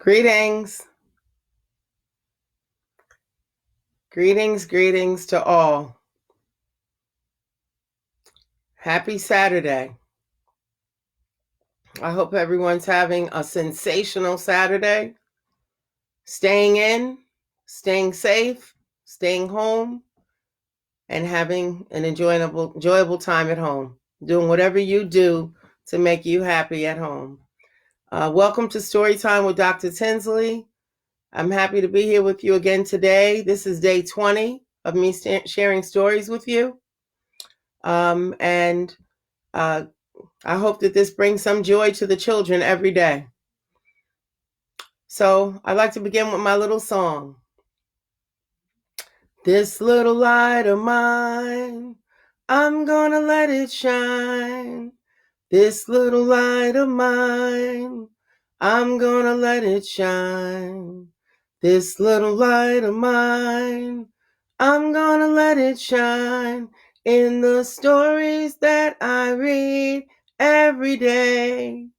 Greetings. Greetings to all. Happy Saturday. I hope everyone's having a sensational Saturday. Staying in, staying safe, staying home, and having an enjoyable time at home. Doing whatever you do to make you happy at home. Welcome to Storytime with Dr. Tinsley. I'm happy to be here with you again today. This is day 20 of me sharing stories with you. And I hope that this brings some joy to the children every day. So I'd like to begin with my little song. This little light of mine, I'm gonna let it shine. This little light of mine, I'm gonna let it shine. This little light of mine, I'm gonna let it shine in the stories that I read every day.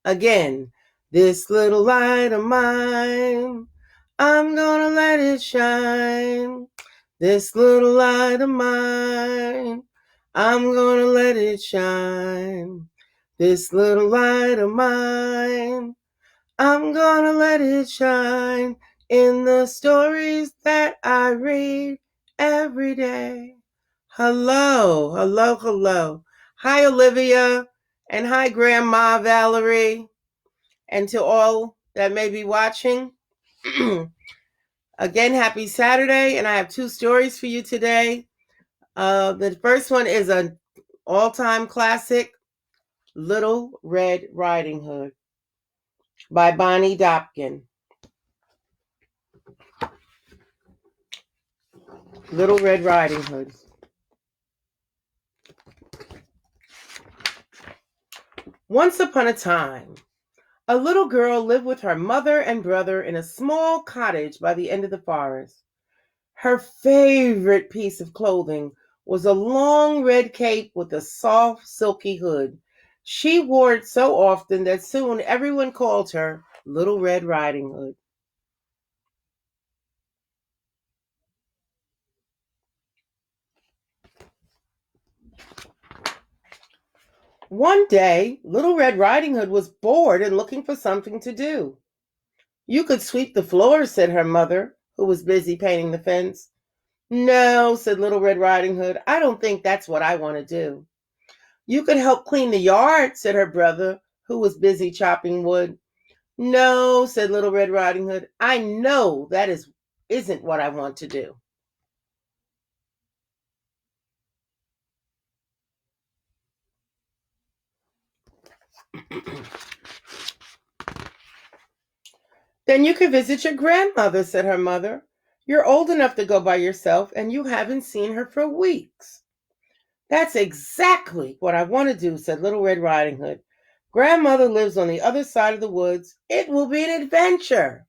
Again, this little light of mine, I'm gonna let it shine. This little light of mine, I'm gonna let it shine. This little light of mine, I'm gonna let it shine in the stories that I read every day. Hello. Hi, Olivia, and hi, Grandma Valerie, and to all that may be watching. Again, happy Saturday, and I have two stories for you today. The first one is an all-time classic, Little Red Riding Hood by Barney Dobkin. Little Red Riding Hood. Once upon a time, a little girl lived with her mother and brother in a small cottage by the end of the forest. Her favorite piece of clothing was a long red cape with a soft, silky hood. She wore it so often that soon everyone called her Little Red Riding Hood. One day, Little Red Riding Hood was bored and looking for something to do. "You could sweep the floor," said her mother, who was busy painting the fence. "No," said Little Red Riding Hood, "I don't think that's what I want to do." "You could help clean the yard," said her brother, who was busy chopping wood. "No," said Little Red Riding Hood, "I know that isn't what I want to do." "Then you could visit your grandmother," said her mother. "You're old enough to go by yourself, and you haven't seen her for weeks." "That's exactly what I want to do," said Little Red Riding Hood. "Grandmother lives on the other side of the woods. It will be an adventure."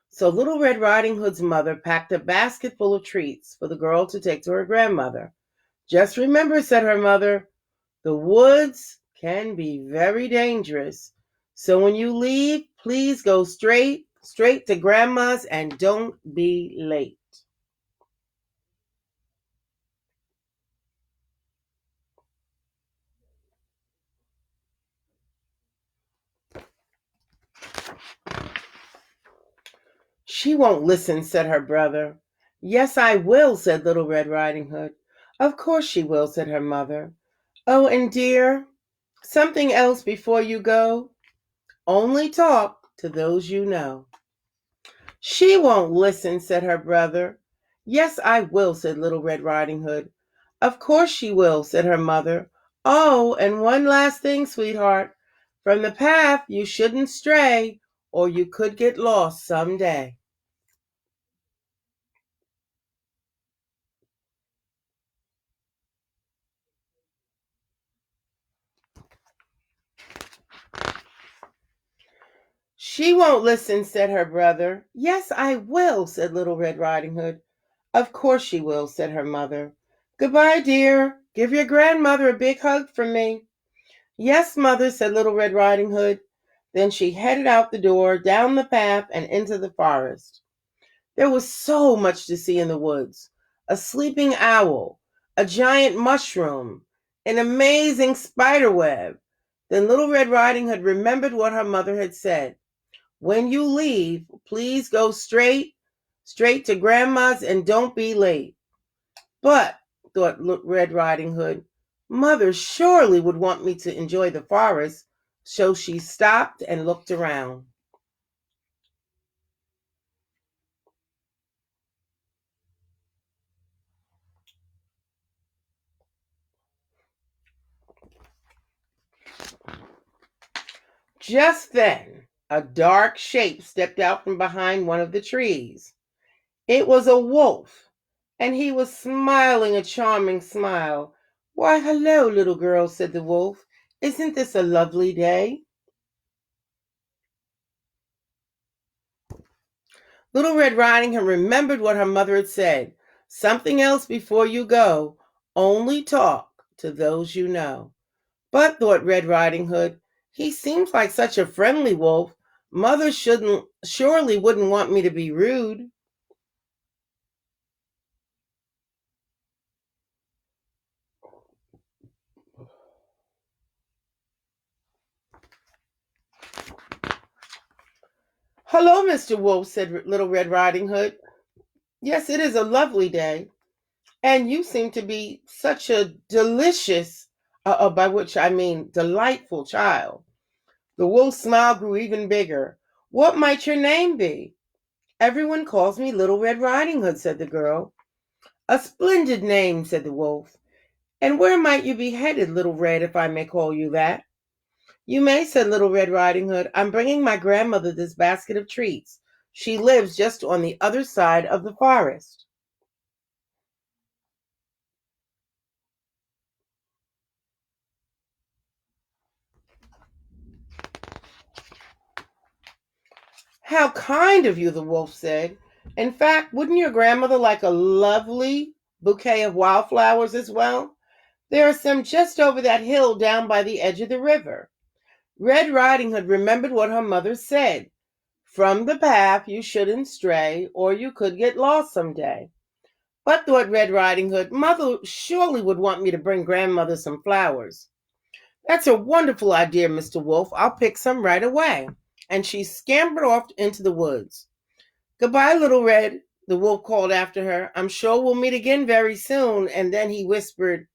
So Little Red Riding Hood's mother packed a basket full of treats for the girl to take to her grandmother. "Just remember," said her mother, "the woods can be very dangerous. So when you leave, please go straight to Grandma's and don't be late." "She won't listen," said her brother. "Yes, I will," said Little Red Riding Hood. "Of course she will," said her mother. "Oh, and dear, something else before you go. Only talk to those you know." "She won't listen," said her brother. "Yes, I will," said Little Red Riding Hood. "Of course she will," said her mother. "Oh, and one last thing, sweetheart. From the path you shouldn't stray, or you could get lost someday." "She won't listen," said her brother. "Yes, I will," said Little Red Riding Hood. "Of course she will," said her mother. "Goodbye, dear. Give your grandmother a big hug from me." "Yes, mother," said Little Red Riding Hood. Then she headed out the door, down the path, and into the forest. There was so much to see in the woods. A sleeping owl, a giant mushroom, an amazing spider web. Then Little Red Riding Hood remembered what her mother had said. When you leave, please go straight to Grandma's and don't be late. But, thought Red Riding Hood, Mother surely would want me to enjoy the forest, so she stopped and looked around. Just then, a dark shape stepped out from behind one of the trees. It was a wolf, and he was smiling a charming smile. "Why, hello, little girl," said the wolf. "Isn't this a lovely day?" Little Red Riding Hood remembered what her mother had said. Something else before you go. Only talk to those you know. But, thought Red Riding Hood, he seems like such a friendly wolf. Mother surely wouldn't want me to be rude. "Hello, Mr. Wolf," said Little Red Riding Hood. "Yes, it is a lovely day. And you seem to be such a delicious, by which I mean delightful child." The wolf's smile grew even bigger. "What might your name be?" "Everyone calls me Little Red Riding Hood," said the girl. "A splendid name," said the wolf. "And where might you be headed, Little Red, if I may call you that?" "You may," said Little Red Riding Hood. "I'm bringing my grandmother this basket of treats. She lives just on the other side of the forest." "How kind of you," the wolf said. "In fact, wouldn't your grandmother like a lovely bouquet of wildflowers as well? There are some just over that hill down by the edge of the river." Red Riding Hood remembered what her mother said. From the path you shouldn't stray, or you could get lost someday. But, thought Red Riding Hood, Mother surely would want me to bring grandmother some flowers. "That's a wonderful idea, Mr. Wolf. I'll pick some right away." And she scampered off into the woods. "Goodbye, Little Red," the wolf called after her. "I'm sure we'll meet again very soon." And then he whispered,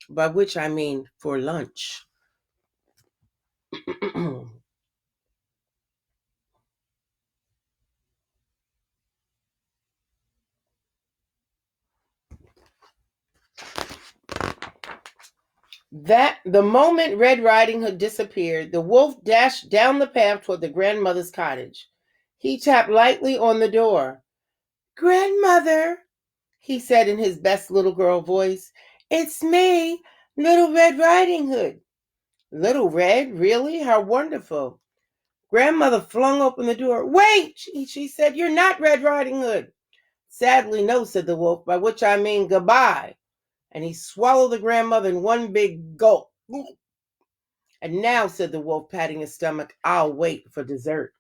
by which I mean for lunch. That the moment Red Riding Hood disappeared, the wolf dashed down the path toward the grandmother's cottage. He tapped lightly on the door. "Grandmother," he said in his best little girl voice, "it's me, Little Red Riding Hood." "Little Red? Really? How wonderful." Grandmother flung open the door. "Wait," she said, "you're not Red Riding Hood." "Sadly, no," said the wolf, "by which I mean goodbye." And he swallowed the grandmother in one big gulp. "And now," said the wolf, patting his stomach, "I'll wait for dessert."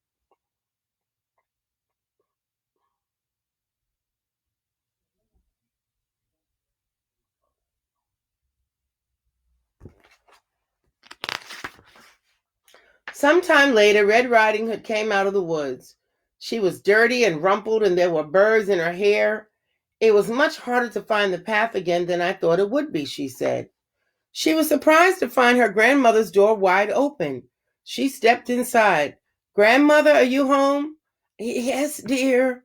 Sometime later, Red Riding Hood came out of the woods. She was dirty and rumpled, and there were burrs in her hair. "It was much harder to find the path again than I thought it would be," she said. She was surprised to find her grandmother's door wide open. She stepped inside. "Grandmother, are you home?" "Yes, dear,"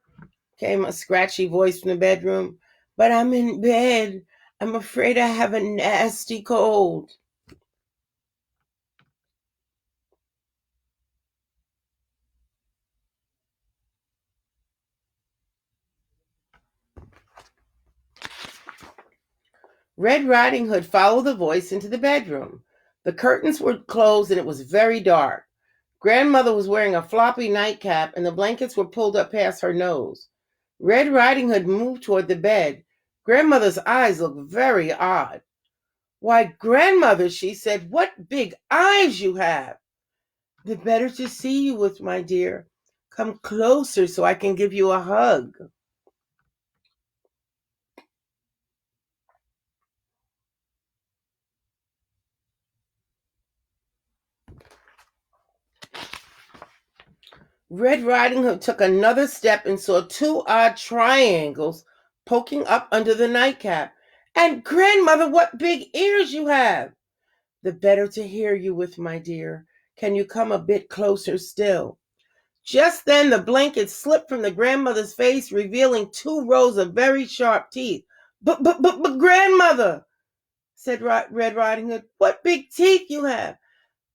came a scratchy voice from the bedroom. "But I'm in bed. I'm afraid I have a nasty cold." Red Riding Hood followed the voice into the bedroom. The curtains were closed and it was very dark. Grandmother was wearing a floppy nightcap and the blankets were pulled up past her nose. Red Riding Hood moved toward the bed. Grandmother's eyes looked very odd. "Why, Grandmother," she said, "what big eyes you have." The better to see you with, my dear. Come closer so I can give you a hug. Red Riding Hood took another step and saw two odd triangles poking up under the nightcap. And grandmother, what big ears you have! The better to hear you with, my dear. Can you come a bit closer still? Just then the blanket slipped from the grandmother's face, revealing two rows of very sharp teeth. But, grandmother, said Red Riding Hood, what big teeth you have!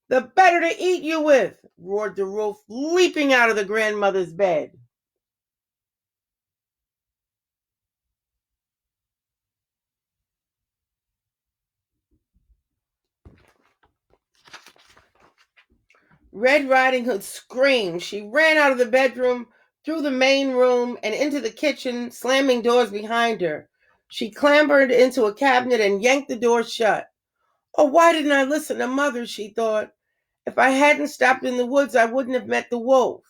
The better to eat you with, roared the wolf, leaping out of the grandmother's bed. Red Riding Hood screamed. She ran out of the bedroom, through the main room, and into the kitchen, slamming doors behind her. She clambered into a cabinet and yanked the door shut. Oh, why didn't I listen to Mother, she thought. If I hadn't stopped in the woods, I wouldn't have met the wolf.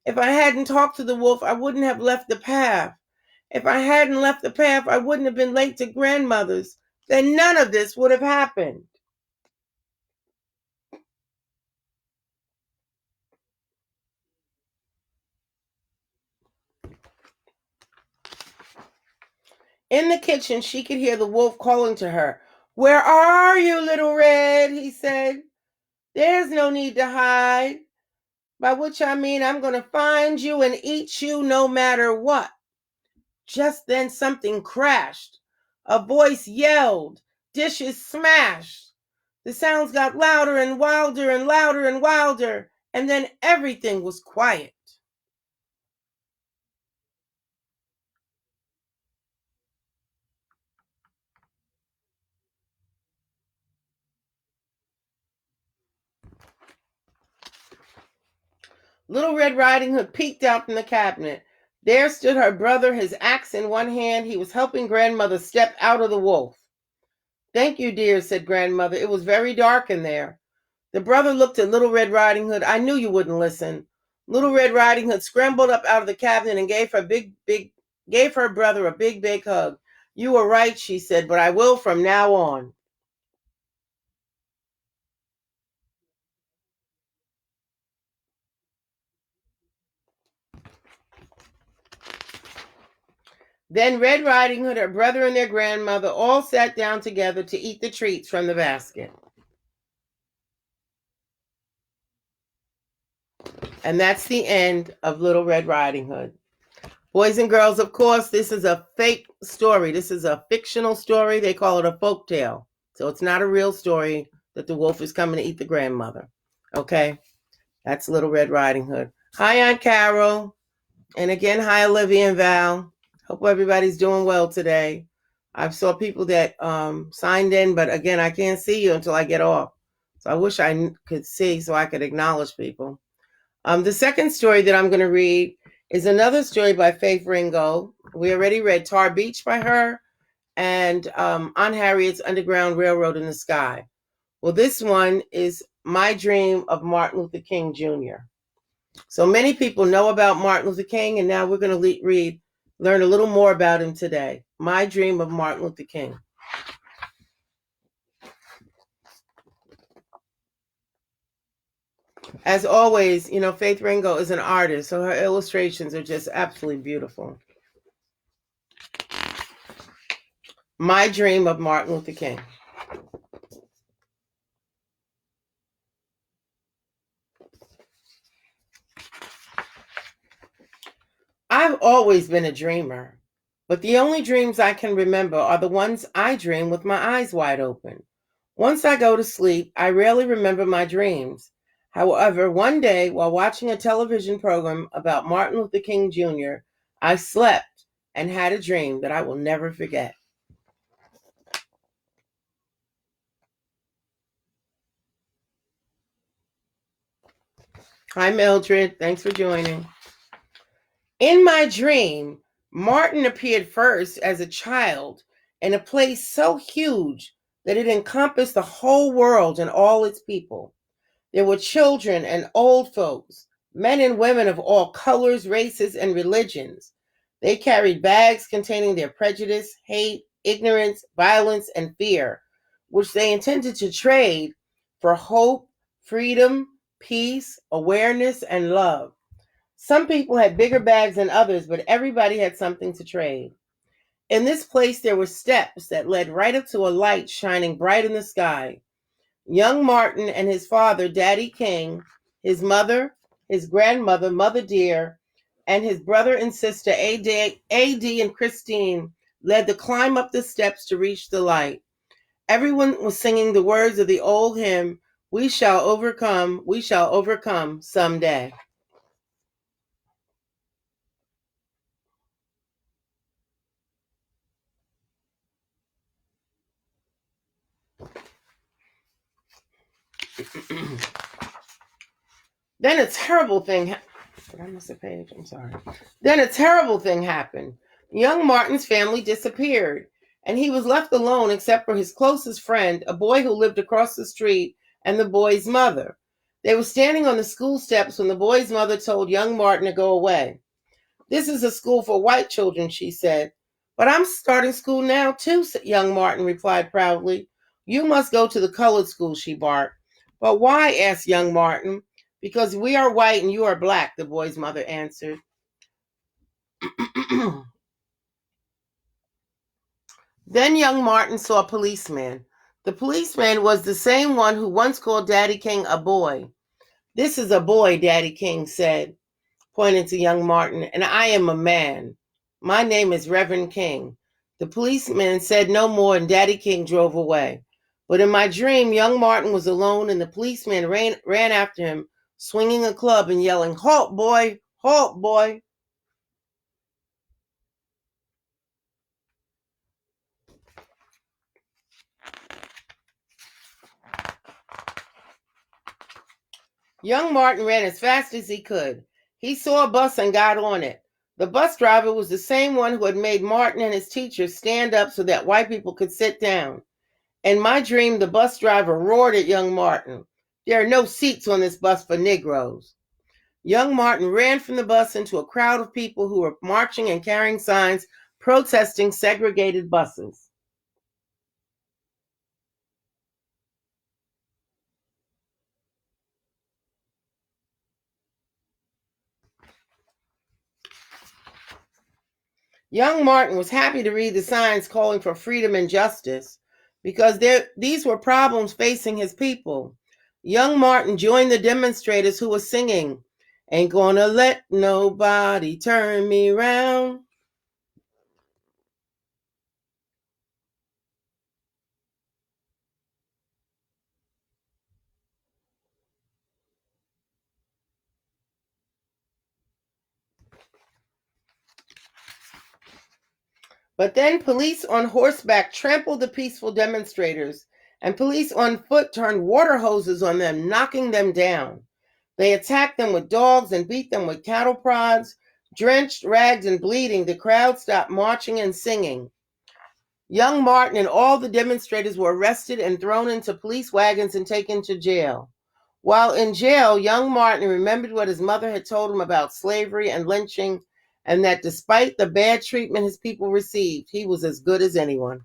If I hadn't talked to the wolf, I wouldn't have left the path. If I hadn't left the path, I wouldn't have been late to grandmother's. Then none of this would have happened. In the kitchen, she could hear the wolf calling to her. Where are you, little Red? He said. There's no need to hide. By which I mean I'm going to find you and eat you no matter what. Just then something crashed. A voice yelled. Dishes smashed. The sounds got louder and wilder and louder and wilder. And then everything was quiet. Little Red Riding Hood peeked out from the cabinet. There stood her brother, his axe in one hand. He was helping grandmother step out of the wolf. Thank you, dear, said grandmother. It was very dark in there. The brother looked at Little Red Riding Hood. I knew you wouldn't listen. Little Red Riding Hood scrambled up out of the cabinet and gave her brother a big hug. You were right, she said, but I will from now on. Then Red Riding Hood, her brother, and their grandmother all sat down together to eat the treats from the basket. And that's the end of Little Red Riding Hood. Boys and girls, of course, this is a fake story. This is a fictional story. They call it a folk tale. So it's not a real story that the wolf is coming to eat the grandmother. Okay? That's Little Red Riding Hood. Hi, Aunt Carol. And again, hi, Olivia and Val. Hope everybody's doing well today. I saw people that signed in, but again, I can't see you until I get off. So I wish I could see so I could acknowledge people. The second story that I'm going to read is another story by Faith Ringgold. We already read Tar Beach by her and Aunt Harriet's Underground Railroad in the Sky. Well, this one is My Dream of Martin Luther King Jr. So many people know about Martin Luther King, and now we're going to learn a little more about him today. My Dream of Martin Luther King. As always, Faith Ringgold is an artist, so her illustrations are just absolutely beautiful. My Dream of Martin Luther King. I've always been a dreamer, but the only dreams I can remember are the ones I dream with my eyes wide open. Once I go to sleep, I rarely remember my dreams. However, one day, while watching a television program about Martin Luther King Jr., I slept and had a dream that I will never forget. Hi, Mildred. Thanks for joining. In my dream, Martin appeared first as a child in a place so huge that it encompassed the whole world and all its people. There were children and old folks, men and women of all colors, races, and religions. They carried bags containing their prejudice, hate, ignorance, violence, and fear, which they intended to trade for hope, freedom, peace, awareness, and love. Some people had bigger bags than others, but everybody had something to trade. In this place, there were steps that led right up to a light shining bright in the sky. Young Martin and his father, Daddy King, his mother, his grandmother, Mother Dear, and his brother and sister, AD and Christine, led the climb up the steps to reach the light. Everyone was singing the words of the old hymn, we shall overcome someday. Then a terrible thing did I miss a page? I'm sorry. Then a terrible thing happened. Young Martin's family disappeared, and he was left alone except for his closest friend, a boy who lived across the street, and the boy's mother. They were standing on the school steps when the boy's mother told young Martin to go away. This is a school for white children, she said. But I'm starting school now, too, young Martin replied proudly. You must go to the colored school, she barked. But why? Asked young Martin. Because we are white and you are black, the boy's mother answered. Then young Martin saw a policeman. The policeman was the same one who once called Daddy King a boy. This is a boy, Daddy King said, pointing to young Martin, and I am a man. My name is Reverend King. The policeman said no more, and Daddy King drove away. But in my dream, young Martin was alone, and the policeman ran after him, swinging a club and yelling, Halt, boy! Halt, boy! Young Martin ran as fast as he could. He saw a bus and got on it. The bus driver was the same one who had made Martin and his teacher stand up so that white people could sit down. In my dream, the bus driver roared at young Martin. There are no seats on this bus for Negroes. Young Martin ran from the bus into a crowd of people who were marching and carrying signs protesting segregated buses. Young Martin was happy to read the signs calling for freedom and justice because these were problems facing his people. Young Martin joined the demonstrators who were singing, Ain't gonna let nobody turn me round. But then police on horseback trampled the peaceful demonstrators, and police on foot turned water hoses on them, knocking them down. They attacked them with dogs and beat them with cattle prods. Drenched, ragged, and bleeding, the crowd stopped marching and singing. Young Martin and all the demonstrators were arrested and thrown into police wagons and taken to jail. While in jail, young Martin remembered what his mother had told him about slavery and lynching, and that despite the bad treatment his people received, he was as good as anyone.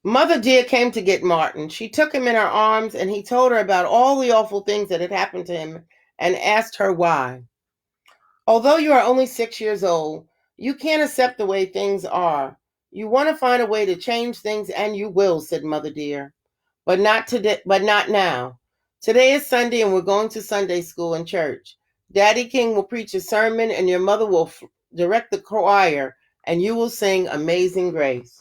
Mother Dear came to get Martin. She took him in her arms, and he told her about all the awful things that had happened to him and asked her why. Although you are only 6 years old, you can't accept the way things are. You want to find a way to change things, and you will, said Mother Dear. But not today, but not now. Today is Sunday, and we're going to Sunday school and church. Daddy King will preach a sermon, and your mother will direct the choir, and you will sing Amazing Grace.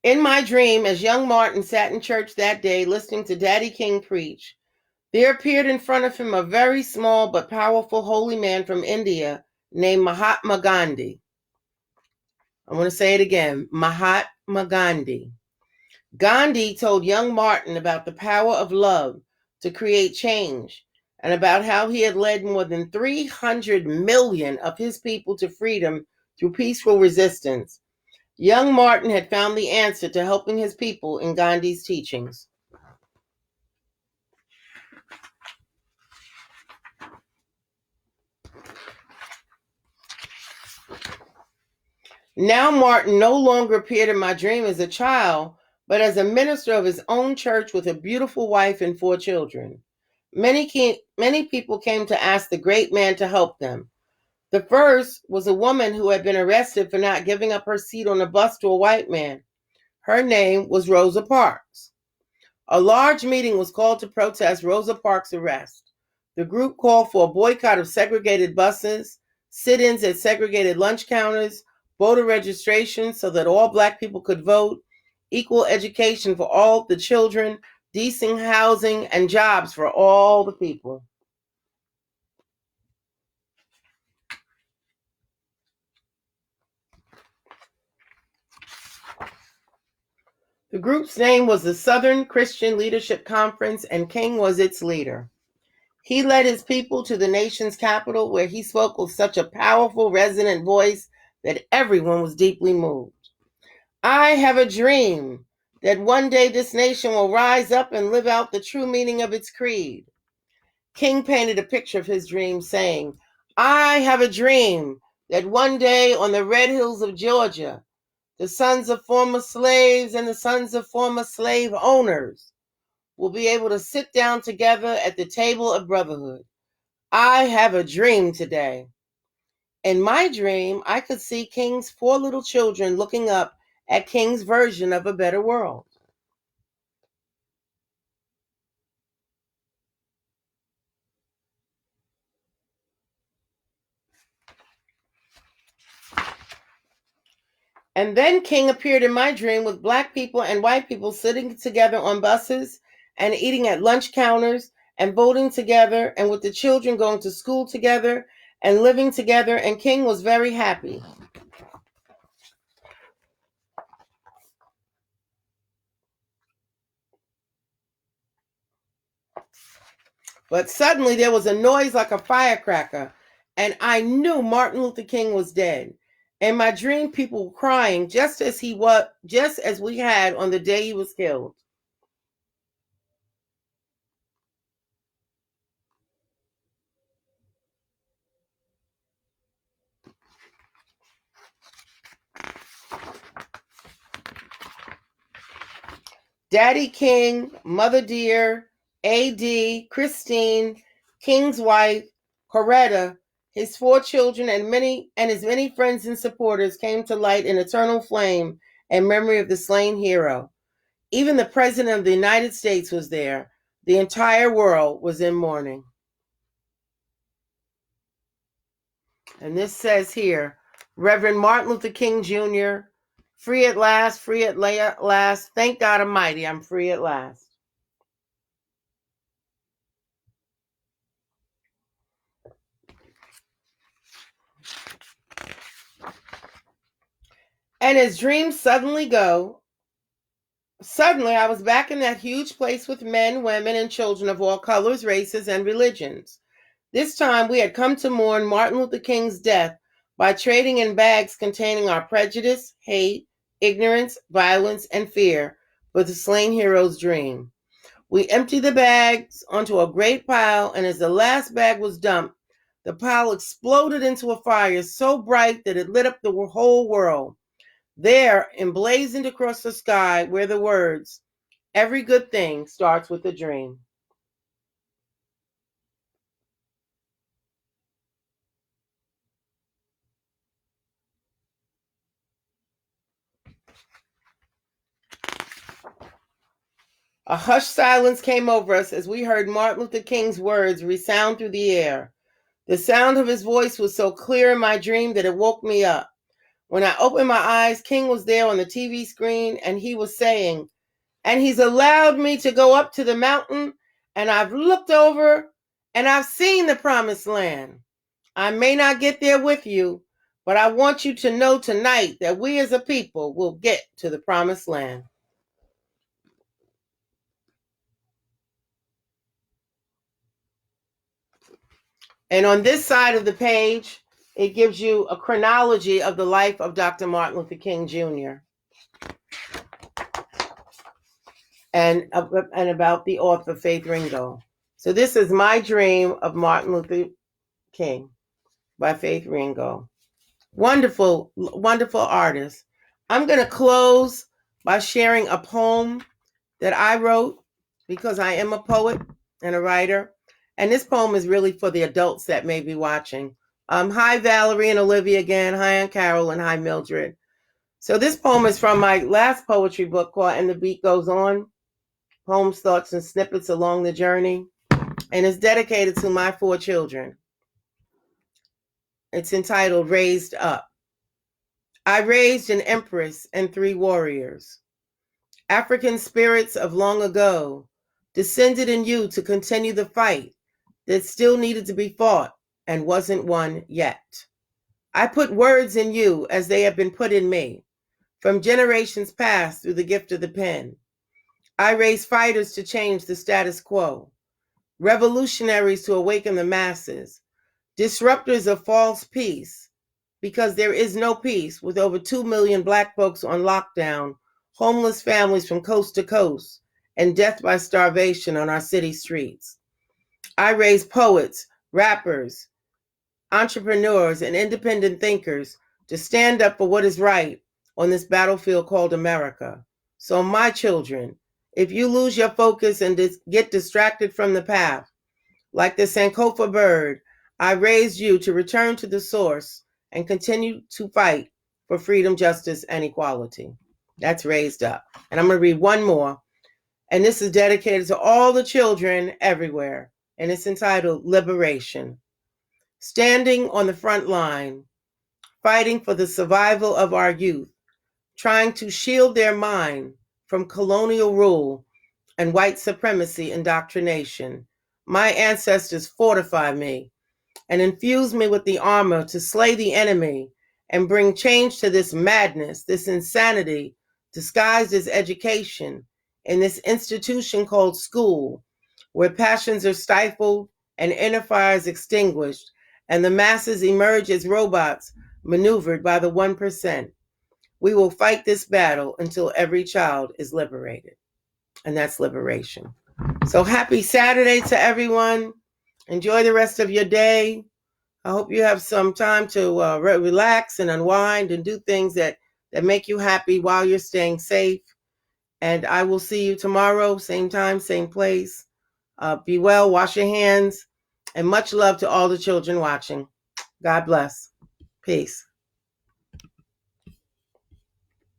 In my dream, as young Martin sat in church that day listening to Daddy King preach, There appeared in front of him a very small but powerful holy man from India named Mahatma Gandhi. I want to say it again, Mahatma Gandhi. Gandhi told young Martin about the power of love to create change and about how he had led more than 300 million of his people to freedom through peaceful resistance. Young Martin had found the answer to helping his people in Gandhi's teachings. Now Martin no longer appeared in my dream as a child, but as a minister of his own church with a beautiful wife and 4 children. Many people came to ask the great man to help them. The first was a woman who had been arrested for not giving up her seat on a bus to a white man. Her name was Rosa Parks. A large meeting was called to protest Rosa Parks' arrest. The group called for a boycott of segregated buses, sit-ins at segregated lunch counters, voter registration so that all Black people could vote, equal education for all the children, decent housing, and jobs for all the people. The group's name was the Southern Christian Leadership Conference, and King was its leader. He led his people to the nation's capital, where he spoke with such a powerful, resonant voice that everyone was deeply moved. I have a dream that one day this nation will rise up and live out the true meaning of its creed. King painted a picture of his dream, saying, I have a dream that one day on the red hills of Georgia, the sons of former slaves and the sons of former slave owners will be able to sit down together at the table of brotherhood. I have a dream today. In my dream, I could see King's 4 little children looking up at King's version of a better world. And then King appeared in my dream with Black people and white people sitting together on buses and eating at lunch counters and voting together, and with the children going to school together and living together, and King was very happy. But suddenly there was a noise like a firecracker, and I knew Martin Luther King was dead. In my dream, people were crying just as we had on the day he was killed. Daddy King, Mother Dear, A.D., Christine, King's wife, Coretta, his 4 children, and his many friends and supporters came to light an eternal flame in memory of the slain hero. Even the President of the United States was there. The entire world was in mourning. And this says here, Reverend Martin Luther King Jr., free at last, free at last. Thank God Almighty, I'm free at last. And as dreams suddenly go, suddenly I was back in that huge place with men, women, and children of all colors, races, and religions. This time we had come to mourn Martin Luther King's death by trading in bags containing our prejudice, hate, ignorance, violence, and fear for the slain hero's dream. We emptied the bags onto a great pile, and as the last bag was dumped, the pile exploded into a fire so bright that it lit up the whole world. There, emblazoned across the sky, were the words, every good thing starts with a dream. A hushed silence came over us as we heard Martin Luther King's words resound through the air. The sound of his voice was so clear in my dream that it woke me up. When I opened my eyes, King was there on the TV screen, and he was saying, and he's allowed me to go up to the mountain, and I've looked over and I've seen the promised land. I may not get there with you, but I want you to know tonight that we as a people will get to the promised land. And on this side of the page, it gives you a chronology of the life of Dr. Martin Luther King Jr. and about the author Faith Ringgold. So this is My Dream of Martin Luther King by Faith Ringgold. Wonderful, wonderful artist. I'm going to close by sharing a poem that I wrote because I am a poet and a writer. And this poem is really for the adults that may be watching. Hi, Valerie and Olivia again. Hi, Aunt Carol, and hi, Mildred. So this poem is from my last poetry book called And the Beat Goes On, Poems, Thoughts, and Snippets Along the Journey. And it's dedicated to my 4 children. It's entitled Raised Up. I raised an empress and 3 warriors. African spirits of long ago descended in you to continue the fight that still needed to be fought and wasn't won yet. I put words in you as they have been put in me, from generations past through the gift of the pen. I raised fighters to change the status quo, revolutionaries to awaken the masses, disruptors of false peace, because there is no peace with over 2 million Black folks on lockdown, homeless families from coast to coast, and death by starvation on our city streets. I raised poets, rappers, entrepreneurs, and independent thinkers to stand up for what is right on this battlefield called America. So my children, if you lose your focus and get distracted from the path, like the Sankofa bird, I raised you to return to the source and continue to fight for freedom, justice, and equality. That's Raised Up. And I'm going to read one more. And this is dedicated to all the children everywhere. And it's entitled Liberation. Standing on the front line, fighting for the survival of our youth, trying to shield their mind from colonial rule and white supremacy indoctrination. My ancestors fortified me and infused me with the armor to slay the enemy and bring change to this madness, this insanity disguised as education in this institution called school, where passions are stifled and inner fires extinguished, and the masses emerge as robots maneuvered by the 1%. We will fight this battle until every child is liberated. And that's liberation. So happy Saturday to everyone. Enjoy the rest of your day. I hope you have some time to relax and unwind and do things that make you happy while you're staying safe. And I will see you tomorrow, same time, same place. Be well, wash your hands, and much love to all the children watching. God bless. Peace.